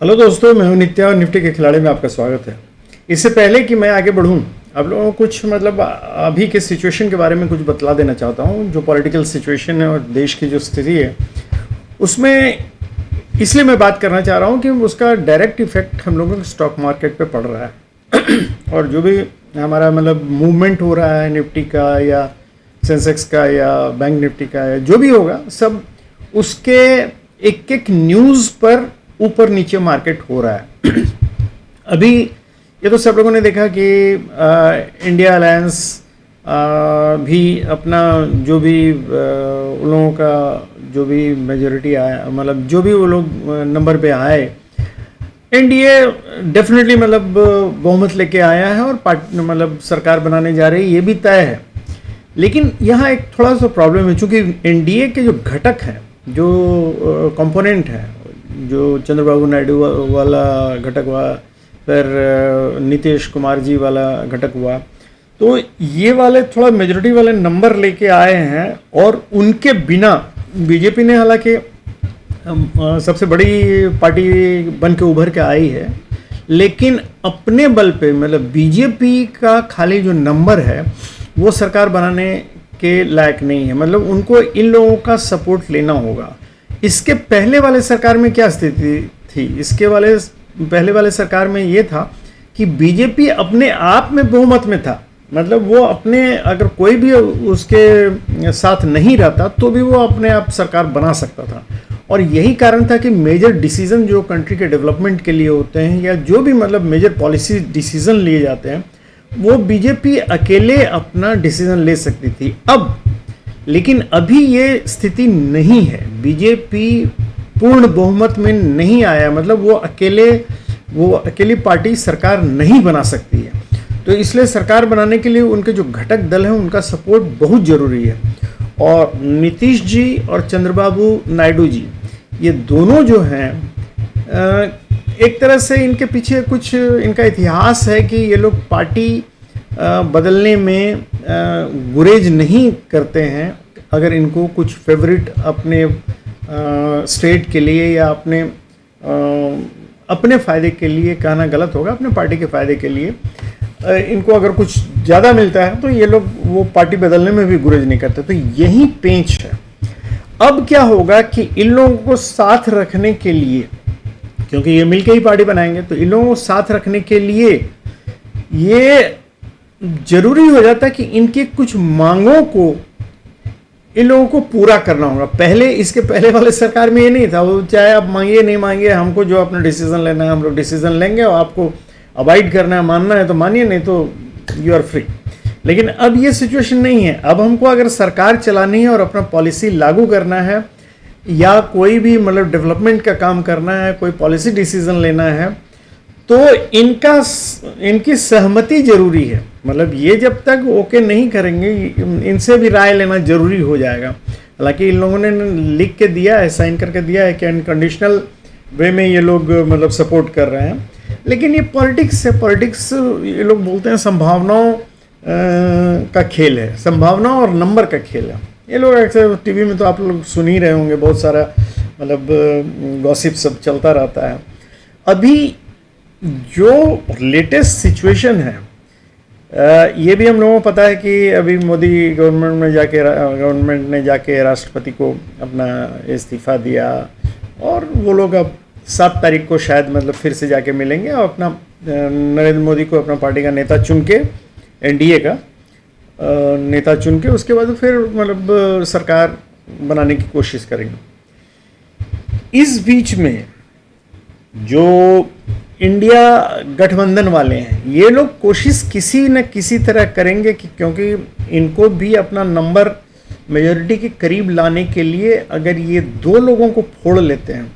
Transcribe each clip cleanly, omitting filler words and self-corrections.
Hello दोस्तों, मैं हूं नित्या और निफ्टी के खिलाड़ी में आपका स्वागत है। इससे पहले कि मैं आगे बढ़ूं, आप लोगों को कुछ अभी के सिचुएशन के बारे में कुछ बतला देना चाहता हूं। जो पॉलिटिकल सिचुएशन है और देश की जो स्थिति है उसमें इसलिए मैं बात करना चाह रहा हूं कि उसका डायरेक्ट इफेक्ट हम लोगों के स्टॉक मार्केट पे पड़ रहा है और जो भी हमारा मूवमेंट हो रहा है निफ्टी का या सेंसेक्स का या बैंक निफ्टी का या जो भी होगा, सब उसके एक एक न्यूज़ पर ऊपर नीचे मार्केट हो रहा है। अभी ये तो सब लोगों ने देखा कि इंडिया अलायंस भी अपना जो भी उन लोगों का जो भी मेजोरिटी आया, जो भी वो लोग नंबर पे आए, एनडीए डेफिनेटली बहुमत लेके आया है और पार्टी सरकार बनाने जा रही है, ये भी तय है। लेकिन यहाँ एक थोड़ा सा प्रॉब्लम है, चूँकि एनडीए के जो घटक हैं, जो कंपोनेंट है, जो चंद्रबाबू नायडू वाला घटक हुआ, फिर नीतीश कुमार जी वाला घटक हुआ, तो ये वाले थोड़ा मेजोरिटी वाले नंबर लेके आए हैं और उनके बिना बीजेपी ने हालांकि सबसे बड़ी पार्टी बन के उभर के आई है, लेकिन अपने बल पे बीजेपी का खाली जो नंबर है वो सरकार बनाने के लायक नहीं है। उनको इन लोगों का सपोर्ट लेना होगा। इसके पहले वाले सरकार में क्या स्थिति थी? पहले वाले सरकार में ये था कि बीजेपी अपने आप में बहुमत में था, वो अपने, अगर कोई भी उसके साथ नहीं रहता तो भी वो अपने आप सरकार बना सकता था। और यही कारण था कि मेजर डिसीजन जो कंट्री के डेवलपमेंट के लिए होते हैं या जो भी मेजर पॉलिसी डिसीजन लिए जाते हैं, वो बीजेपी अकेले अपना डिसीजन ले सकती थी। लेकिन अभी ये स्थिति नहीं है। बीजेपी पूर्ण बहुमत में नहीं आया, वो अकेली पार्टी सरकार नहीं बना सकती है। तो इसलिए सरकार बनाने के लिए उनके जो घटक दल हैं उनका सपोर्ट बहुत ज़रूरी है। और नीतीश जी और चंद्रबाबू नायडू जी, ये दोनों जो हैं, एक तरह से इनके पीछे कुछ इनका इतिहास है कि ये लोग पार्टी बदलने में गुरेज नहीं करते हैं। अगर इनको कुछ फेवरेट अपने स्टेट के लिए या अपने फ़ायदे के लिए, कहना गलत होगा, अपने पार्टी के फ़ायदे के लिए इनको अगर कुछ ज़्यादा मिलता है तो ये लोग वो पार्टी बदलने में भी गुरेज नहीं करते। तो यही पेंच है। अब क्या होगा कि इन लोगों को साथ रखने के लिए, क्योंकि ये मिलके ही पार्टी बनाएंगे, तो इन लोगों को साथ रखने के लिए ये जरूरी हो जाता है कि इनकी कुछ मांगों को इन लोगों को पूरा करना होगा। इसके पहले वाले सरकार में ये नहीं था। वो चाहे आप मांगिए नहीं मांगिए, हमको जो अपना डिसीजन लेना है हम लोग डिसीजन लेंगे और आपको अवॉइड करना है, मानना है तो मानिए, नहीं तो यू आर फ्री। लेकिन अब ये सिचुएशन नहीं है। अब हमको अगर सरकार चलानी है और अपना पॉलिसी लागू करना है या कोई भी डेवलपमेंट का काम करना है, कोई पॉलिसी डिसीजन लेना है, तो इनकी सहमति जरूरी है। ये जब तक ओके नहीं करेंगे, इनसे भी राय लेना जरूरी हो जाएगा। हालांकि इन लोगों ने लिख के दिया है, साइन करके दिया है कि अनकंडीशनल वे में ये लोग सपोर्ट कर रहे हैं। लेकिन ये पॉलिटिक्स है। पॉलिटिक्स ये लोग बोलते हैं संभावनाओं का खेल है, संभावनाओं और नंबर का खेल है। ये लोग अक्सर टीवी में तो आप लोग सुन ही रहे होंगे, बहुत सारा गॉसिप सब चलता रहता है। अभी जो लेटेस्ट सिचुएशन है, ये भी हम लोगों को पता है कि अभी मोदी गवर्नमेंट ने जाके राष्ट्रपति को अपना इस्तीफा दिया और वो लोग अब 7 तारीख को शायद फिर से जाके मिलेंगे और अपना नरेंद्र मोदी को अपना पार्टी का नेता चुन के, एनडीए का नेता चुन के, उसके बाद फिर सरकार बनाने की कोशिश करेंगे। इस बीच में जो इंडिया गठबंधन वाले हैं, ये लोग कोशिश किसी न किसी तरह करेंगे कि, क्योंकि इनको भी अपना नंबर मेजॉरिटी के करीब लाने के लिए अगर ये 2 लोगों को फोड़ लेते हैं,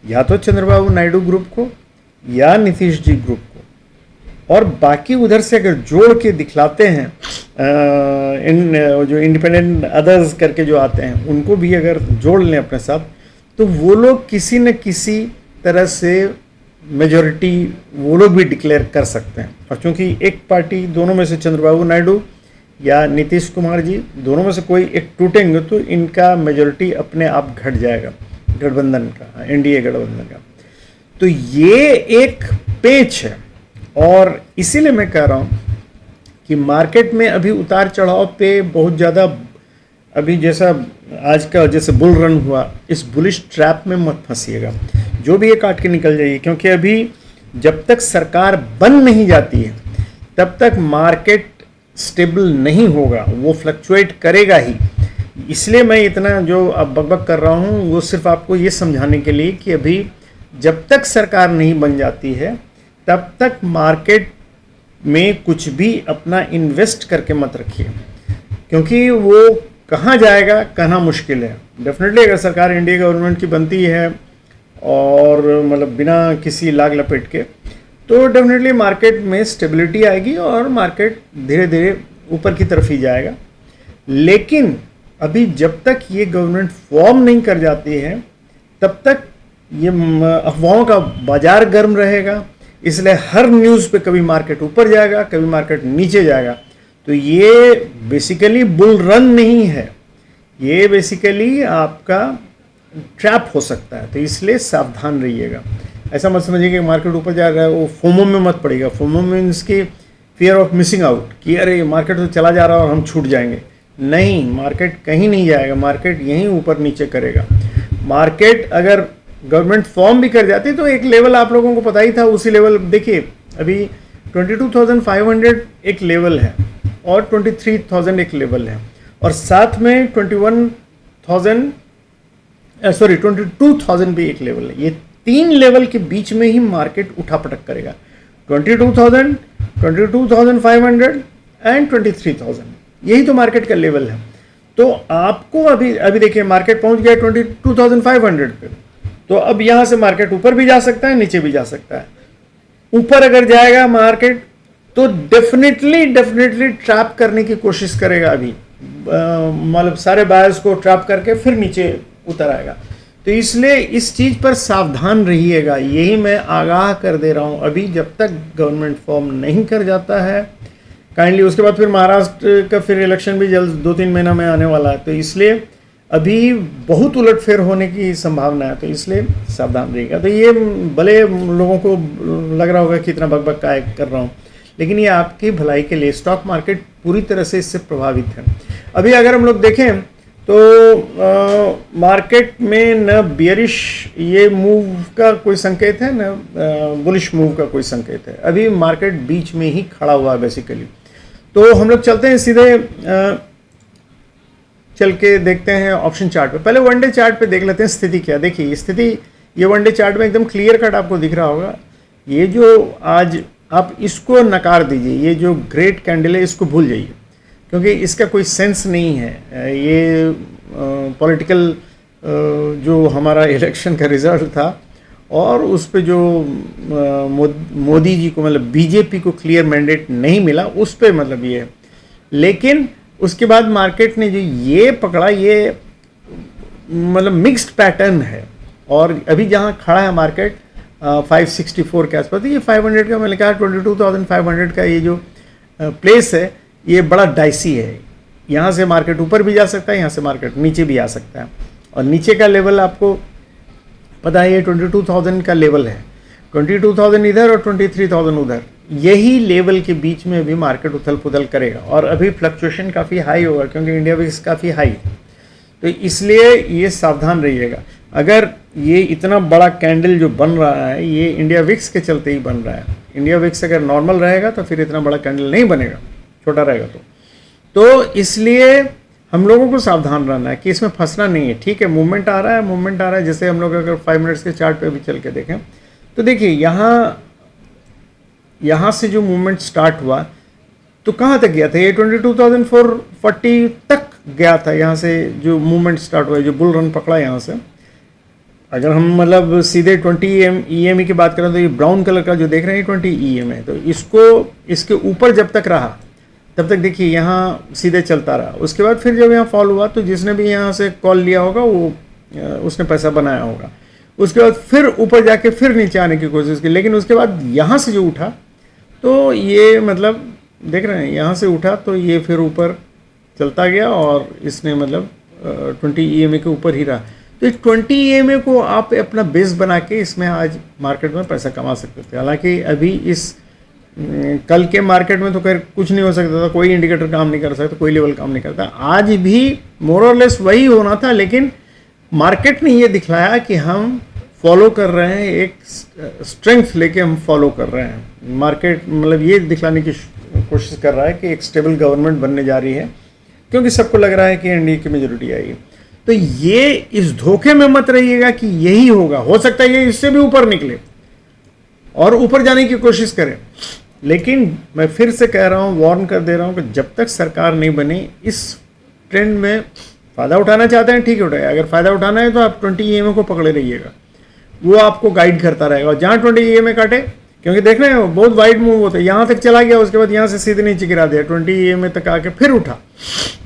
या तो चंद्रबाबू नायडू ग्रुप को या नीतीश जी ग्रुप को, और बाकी उधर से अगर जोड़ के दिखलाते हैं, जो इंडिपेंडेंट अदर्स करके जो आते हैं उनको भी अगर जोड़ लें अपने साथ, तो वो लोग किसी न किसी तरह से मेजॉरिटी वो लोग भी डिक्लेयर कर सकते हैं। और चूँकि एक पार्टी, दोनों में से चंद्रबाबू नायडू या नीतीश कुमार जी, दोनों में से कोई एक टूटेंगे तो इनका मेजॉरिटी अपने आप घट जाएगा, गठबंधन का, एनडीए गठबंधन का। तो ये एक पेच है, और इसीलिए मैं कह रहा हूँ कि मार्केट में अभी उतार चढ़ाव पे बहुत ज़्यादा, अभी जैसा आज का जैसे बुल रन हुआ, इस बुलिश ट्रैप में मत फंसिएगा, जो भी ये काट के निकल जाइए, क्योंकि अभी जब तक सरकार बन नहीं जाती है तब तक मार्केट स्टेबल नहीं होगा, वो फ्लक्चुएट करेगा ही। इसलिए मैं इतना जो अब बकबक कर रहा हूँ वो सिर्फ आपको ये समझाने के लिए कि अभी जब तक सरकार नहीं बन जाती है तब तक मार्केट में कुछ भी अपना इन्वेस्ट करके मत रखिए, क्योंकि वो कहाँ जाएगा कहना मुश्किल है। डेफिनेटली अगर सरकार इंडिया गवर्नमेंट की बनती है और मतलब बिना किसी लाग लपेट के, तो डेफिनेटली मार्केट में स्टेबिलिटी आएगी और मार्केट धीरे धीरे ऊपर की तरफ ही जाएगा। लेकिन अभी जब तक ये गवर्नमेंट फॉर्म नहीं कर जाती है तब तक ये अफवाहों का बाजार गर्म रहेगा, इसलिए हर न्यूज़ पे कभी मार्केट ऊपर जाएगा, कभी मार्केट नीचे जाएगा। तो ये बेसिकली बुल रन नहीं है, ये बेसिकली आपका ट्रैप हो सकता है। तो इसलिए सावधान रहिएगा। ऐसा मत समझिए कि मार्केट ऊपर जा रहा है वो फोमो में मत पड़ेगा। फोमो मीन्स की फियर ऑफ मिसिंग आउट, कि अरे मार्केट तो चला जा रहा है और हम छूट जाएंगे। नहीं, मार्केट कहीं नहीं जाएगा, मार्केट यहीं ऊपर नीचे करेगा। मार्केट अगर गवर्नमेंट फॉर्म भी कर जाती तो एक लेवल आप लोगों को पता ही था, उसी लेवल देखिए अभी 22,500 एक लेवल है और 23,000 एक लेवल है, और साथ में 22,000 भी एक लेवल है। ये तीन लेवल के बीच में ही मार्केट उठापटक करेगा, 22,000, 22,500 एंड 23,000, यही तो मार्केट का लेवल है। तो आपको अभी देखिए मार्केट पहुंच गया 22,500 पे, तो अब यहां से मार्केट ऊपर भी जा सकता है, नीचे भी जा सकता है। ऊपर अगर जाएगा मार्केट तो डेफिनेटली ट्रैप करने की कोशिश करेगा, अभी मतलब सारे बायर्स को ट्रैप करके फिर नीचे उतर आएगा। तो इसलिए इस चीज़ पर सावधान रहिएगा, यही मैं आगाह कर दे रहा हूँ। अभी जब तक गवर्नमेंट फॉर्म नहीं कर जाता है काइंडली, उसके बाद फिर महाराष्ट्र का फिर इलेक्शन भी जल्द 2-3 महीना में आने वाला है, तो इसलिए अभी बहुत उलटफेर होने की संभावना है। तो इसलिए सावधान रहिएगा। तो ये भले लोगों को लग रहा होगा कि इतना बकबक का कर रहा हूँ, लेकिन ये आपकी भलाई के लिए, स्टॉक मार्केट पूरी तरह से इससे प्रभावित है। अभी अगर हम लोग देखें तो मार्केट में न बियरिश ये मूव का कोई संकेत है, न बुलिश मूव का कोई संकेत है। अभी मार्केट बीच में ही खड़ा हुआ है बेसिकली। तो हम लोग चलते हैं सीधे चल के देखते हैं ऑप्शन चार्ट पे। पहले वनडे चार्ट पे देख लेते हैं स्थिति क्या। देखिए स्थिति ये वनडे चार्ट में एकदम क्लियर कट आपको दिख रहा होगा। ये जो आज आप इसको नकार दीजिए, ये जो ग्रेट कैंडल है इसको भूल जाइए, क्योंकि इसका कोई सेंस नहीं है। ये पॉलिटिकल जो हमारा इलेक्शन का रिजल्ट था और उस पे जो मोदी जी को मतलब बीजेपी को क्लियर मैंडेट नहीं मिला, उस पे मतलब ये। लेकिन उसके बाद मार्केट ने जो ये पकड़ा, ये मतलब मिक्स्ड पैटर्न है। और अभी जहाँ खड़ा है मार्केट 564 के आसपास, ये 500 का मैंने कहा 22,500 का ये जो प्लेस है ये बड़ा डाइसी है। यहाँ से मार्केट ऊपर भी जा सकता है, यहाँ से मार्केट नीचे भी आ सकता है। और नीचे का लेवल आपको पता है ये 22,000 का लेवल है, 22,000 इधर और 23,000 उधर। यही लेवल के बीच में भी मार्केट उथल पुथल करेगा और अभी फ्लक्चुएशन काफ़ी हाई होगा, क्योंकि इंडिया विक्स काफ़ी हाई। तो इसलिए ये सावधान रहिएगा। अगर ये इतना बड़ा कैंडल जो बन रहा है ये इंडिया विक्स के चलते ही बन रहा है। इंडिया विक्स अगर नॉर्मल रहेगा तो फिर इतना बड़ा कैंडल नहीं बनेगा, छोटा रहेगा। तो इसलिए हम लोगों को सावधान रहना है कि इसमें फंसना नहीं है। ठीक है, मूवमेंट आ रहा है, जैसे हम लोग अगर 5 मिनट्स के चार्ट पे भी चल के देखें तो देखिए यहाँ से जो मूवमेंट स्टार्ट हुआ तो कहाँ तक गया था, ये 22,440 तक गया था। यहाँ से जो मूवमेंट स्टार्ट हुआ, जो बुल रन पकड़ा यहाँ से, अगर हम मतलब सीधे 20 EME की बात करें तो ये ब्राउन कलर का जो देख रहे हैं 20 EM है। तो इसके ऊपर जब तक रहा तब तक देखिए यहाँ सीधे चलता रहा। उसके बाद फिर जब यहाँ फॉल हुआ तो जिसने भी यहाँ से कॉल लिया होगा वो उसने पैसा बनाया होगा। उसके बाद फिर ऊपर जाके फिर नीचे आने की कोशिश की, लेकिन उसके बाद यहाँ से जो उठा तो ये मतलब देख रहे हैं यहाँ से उठा तो ये फिर ऊपर चलता गया और इसने मतलब 20 EMA के ऊपर ही रहा। तो 20 EMA को आप अपना बेस बना के इसमें आज मार्केट में पैसा कमा सकते थे। हालांकि अभी इस कल के मार्केट में तो खैर कुछ नहीं हो सकता था, कोई इंडिकेटर काम नहीं कर सकता, कोई लेवल काम नहीं करता। आज भी मोर और लेस वही होना था, लेकिन मार्केट ने ये दिखलाया कि हम फॉलो कर रहे हैं, एक स्ट्रेंथ लेके हम फॉलो कर रहे हैं। मार्केट मतलब ये दिखलाने की कोशिश कर रहा है कि एक स्टेबल गवर्नमेंट बनने जा रही है, क्योंकि सबको लग रहा है कि एनडीए की मेजोरिटी आएगी। तो ये इस धोखे में मत रहिएगा कि यही होगा, हो सकता है ये इससे भी ऊपर निकले और ऊपर जाने की कोशिश करें। लेकिन मैं फिर से कह रहा हूँ, वार्न कर दे रहा हूँ कि जब तक सरकार नहीं बनी, इस ट्रेंड में फ़ायदा उठाना चाहते हैं ठीक है उठाए, अगर फ़ायदा उठाना है तो आप 20 EMA को पकड़े रहिएगा, वो आपको गाइड करता रहेगा। और जहाँ 20 EMA काटे, क्योंकि देख रहे हैं बहुत वाइड मूव होता है, यहाँ तक चला गया, उसके बाद यहाँ से सीधे नीचे गिरा दिया, 20 EMA तक आके फिर उठा।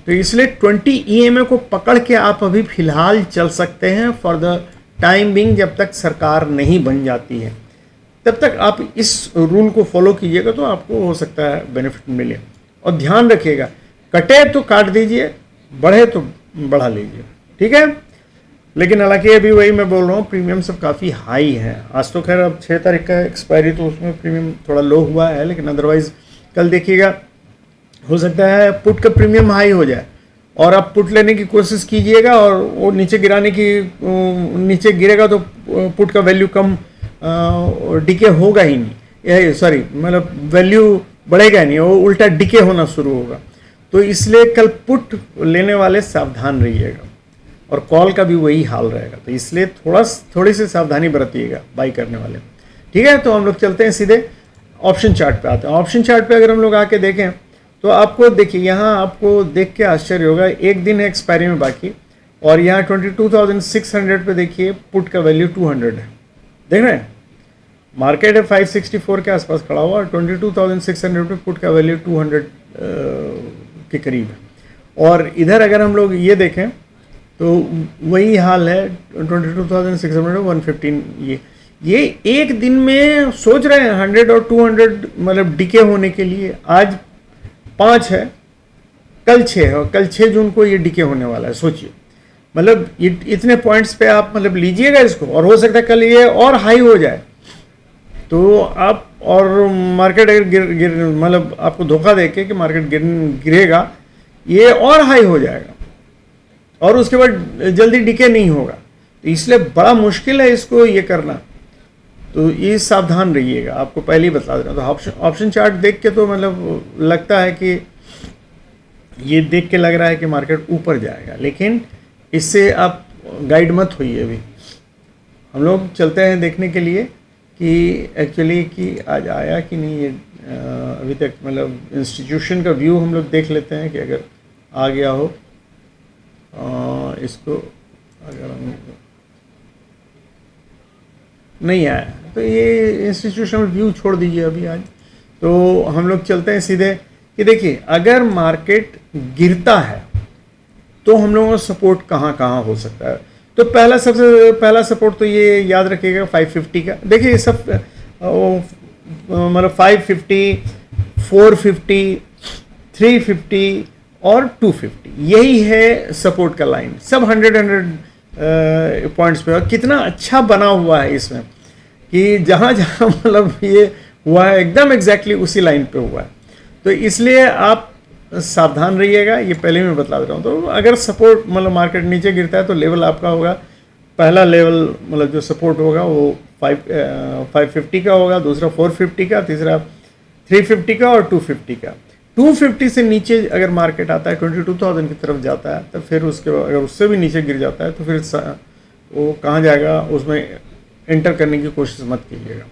तो इसलिए 20 EMA को पकड़ के आप अभी फिलहाल चल सकते हैं फॉर द टाइम बिंग, जब तक सरकार नहीं बन जाती है तब तक आप इस रूल को फॉलो कीजिएगा, तो आपको हो सकता है बेनिफिट मिले। और ध्यान रखिएगा, कटे तो काट दीजिए, बढ़े तो बढ़ा लीजिए, ठीक है। लेकिन हालांकि अभी वही मैं बोल रहा हूँ, प्रीमियम सब काफ़ी हाई है। आज तो खैर अब 6 तारीख का एक्सपायरी, तो उसमें प्रीमियम थोड़ा लो हुआ है, लेकिन अदरवाइज कल देखिएगा हो सकता है पुट का प्रीमियम हाई हो जाए और आप पुट लेने की कोशिश कीजिएगा और वो नीचे गिराने की, नीचे गिरेगा तो पुट का वैल्यू कम डिके होगा ही नहीं, सॉरी मतलब वैल्यू बढ़ेगा ही नहीं, वो उल्टा डिके होना शुरू होगा। तो इसलिए कल पुट लेने वाले सावधान रहिएगा और कॉल का भी वही हाल रहेगा। तो इसलिए थोड़ी सी सावधानी बरतिएगा बाई करने वाले, ठीक है। तो हम लोग चलते हैं सीधे ऑप्शन चार्ट पे आते हैं। ऑप्शन चार्ट पे अगर हम लोग आके देखें तो आपको देखिए, यहाँ आपको देख के आश्चर्य होगा, एक दिन है एक्सपायरी में बाकी, और यहाँ 22,600 पे देखिए पुट का वैल्यू 200 है। देख रहे हैं, मार्केट है 564 के आसपास खड़ा हुआ और 22,600 पे पुट का वैल्यू 200 के करीब है। और इधर अगर हम लोग ये देखें तो वही हाल है, 22,600 115। ये एक दिन में सोच रहे हैं 100 और 200 मतलब डिके होने के लिए। आज 5 है, कल 6 है, और कल 6 जून को ये डिके होने वाला है। सोचिए, मतलब इतने पॉइंट्स पे आप मतलब लीजिएगा इसको, और हो सकता है कल ये और हाई हो जाए, तो आप और मार्केट अगर गिर मतलब आपको धोखा देके कि मार्केट गिरेगा, ये और हाई हो जाएगा और उसके बाद जल्दी डिके नहीं होगा। तो इसलिए बड़ा मुश्किल है इसको ये करना, तो ये सावधान रहिएगा, आपको पहले ही बता दे रहा हूँ। तो ऑप्शन चार्ट देख के तो मतलब लगता है कि ये देख के लग रहा है कि मार्केट ऊपर जाएगा, लेकिन इससे आप गाइड मत होइए। अभी हम लोग चलते हैं देखने के लिए कि एक्चुअली कि आज आया कि नहीं ये अभी तक, मतलब इंस्टीट्यूशन का व्यू हम लोग देख लेते हैं कि अगर आ गया हो इसको, अगर हम नहीं आया तो ये इंस्टीट्यूशनल व्यू छोड़ दीजिए अभी आज। तो हम लोग चलते हैं सीधे कि देखिए, अगर मार्केट गिरता है तो हम लोगों का सपोर्ट कहाँ कहाँ हो सकता है। तो सबसे पहला सपोर्ट तो ये याद रखिएगा 550 का। देखिए ये सब मतलब 550, 450, 350 और 250 यही है सपोर्ट का लाइन, सब 100 पॉइंट्स पे। और कितना अच्छा बना हुआ है इसमें कि जहाँ जहाँ मतलब ये हुआ है एकदम एग्जैक्टली उसी लाइन पे हुआ है। तो इसलिए आप सावधान रहिएगा, ये पहले मैं बता दे रहा हूँ। तो अगर सपोर्ट मतलब मार्केट नीचे गिरता है तो लेवल आपका होगा, पहला लेवल मतलब जो सपोर्ट होगा वो 550 का होगा, दूसरा 450 का, तीसरा 350 का और 250 का। 250 से नीचे अगर मार्केट आता है 22,000 की तरफ जाता है, तो फिर उसके अगर उससे भी नीचे गिर जाता है तो फिर वो कहाँ जाएगा, उसमें एंटर करने की कोशिश मत कीजिएगा।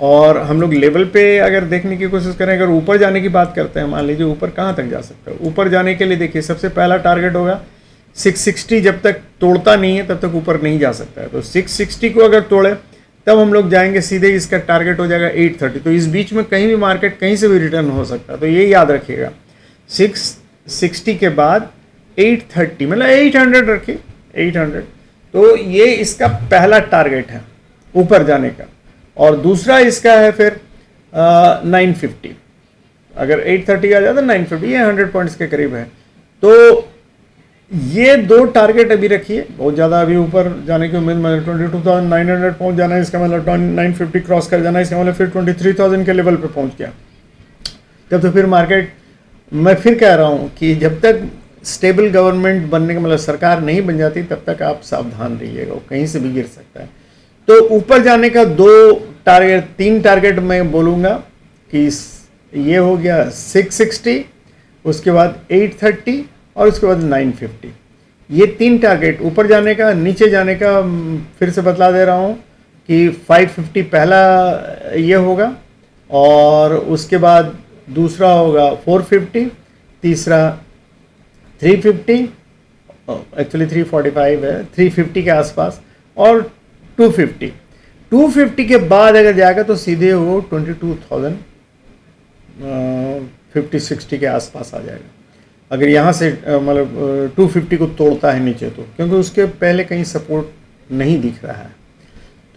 और हम लोग लेवल पे अगर देखने की कोशिश करें, अगर ऊपर जाने की बात करते हैं, मान लीजिए ऊपर कहाँ तक जा सकता है। ऊपर जाने के लिए देखिए सबसे पहला टारगेट होगा 660, जब तक तोड़ता नहीं है तब तक ऊपर नहीं जा सकता है। तो 660 को अगर तोड़े तब हम लोग जाएंगे सीधे, इसका टारगेट हो जाएगा 830। तो इस बीच में कहीं भी मार्केट कहीं से भी रिटर्न हो सकता है, तो ये याद रखिएगा। 660 के बाद 830 मतलब 800 रखिए, 800। तो ये इसका पहला टारगेट है ऊपर जाने का। और दूसरा इसका है फिर 950, अगर 830 आ जाता है 950, ये 100 पॉइंट्स के करीब है। तो ये दो टारगेट अभी रखिए, बहुत ज़्यादा अभी ऊपर जाने की उम्मीद, मतलब 22,900 पहुंच जाना है, इसका मतलब 950 क्रॉस कर जाना है, इसका मतलब फिर 23,000 के लेवल पे पहुंच गया तब तो फिर मार्केट, मैं फिर कह रहा हूँ कि जब तक स्टेबल गवर्नमेंट बनने का मतलब सरकार नहीं बन जाती तब तक आप सावधान रहिएगा, वो कहीं से भी गिर सकता है। तो ऊपर जाने का तीन टारगेट मैं बोलूँगा कि ये हो गया 660, उसके बाद 830 और उसके बाद 950। ये तीन टारगेट ऊपर जाने का, नीचे जाने का फिर से बतला दे रहा हूँ कि 550 पहला ये होगा, और उसके बाद दूसरा होगा 450, तीसरा 350, एक्चुअली 345 है, 350 के आसपास, और 250 के बाद अगर जाएगा तो सीधे वो 22,000 50-60 के आसपास आ जाएगा, अगर यहाँ से मतलब 250 को तोड़ता है नीचे तो, क्योंकि उसके पहले कहीं सपोर्ट नहीं दिख रहा है।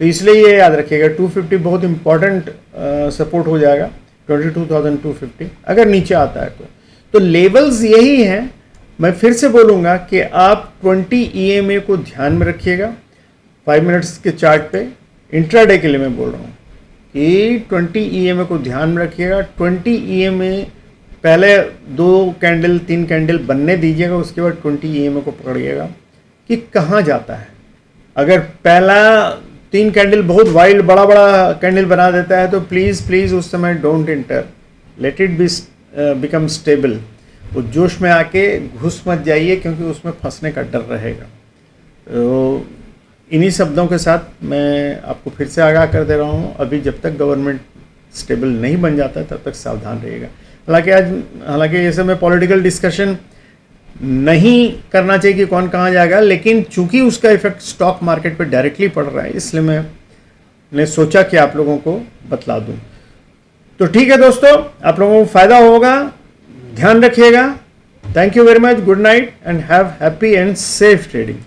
तो इसलिए ये याद रखिएगा 250 बहुत इंपॉर्टेंट सपोर्ट हो जाएगा, 22,250 अगर नीचे आता है तो लेवल्स यही हैं। मैं फिर से बोलूँगा कि आप 20 EMA को ध्यान में रखिएगा 5 मिनट्स के चार्ट पे, इंट्राडे के लिए मैं बोल रहा हूँ कि 20 EMA को ध्यान में रखिएगा। 20 EMA पहले 2 कैंडल 3 कैंडल बनने दीजिएगा, उसके बाद 20 EMA को पकड़िएगा कि कहाँ जाता है। अगर पहला 3 कैंडल बहुत वाइल्ड बड़ा बड़ा कैंडल बना देता है तो प्लीज़ उस समय don't inter, let it be become stable. वो जोश में आके घुस मत जाइए, क्योंकि उसमें फंसने का डर रहेगा। तो इन्हीं शब्दों के साथ मैं आपको फिर से आगाह कर दे रहा हूँ, अभी जब तक गवर्नमेंट स्टेबल नहीं बन जाता तब तक सावधान रहिएगा। हालांकि ये सब में पॉलिटिकल डिस्कशन नहीं करना चाहिए कि कौन कहाँ जाएगा, लेकिन चूंकि उसका इफेक्ट स्टॉक मार्केट पे डायरेक्टली पड़ रहा है, इसलिए मैंने सोचा कि आप लोगों को बतला दूं। तो ठीक है दोस्तों, आप लोगों को फ़ायदा होगा, ध्यान रखिएगा। Thank you very much, good night and have happy and safe trading.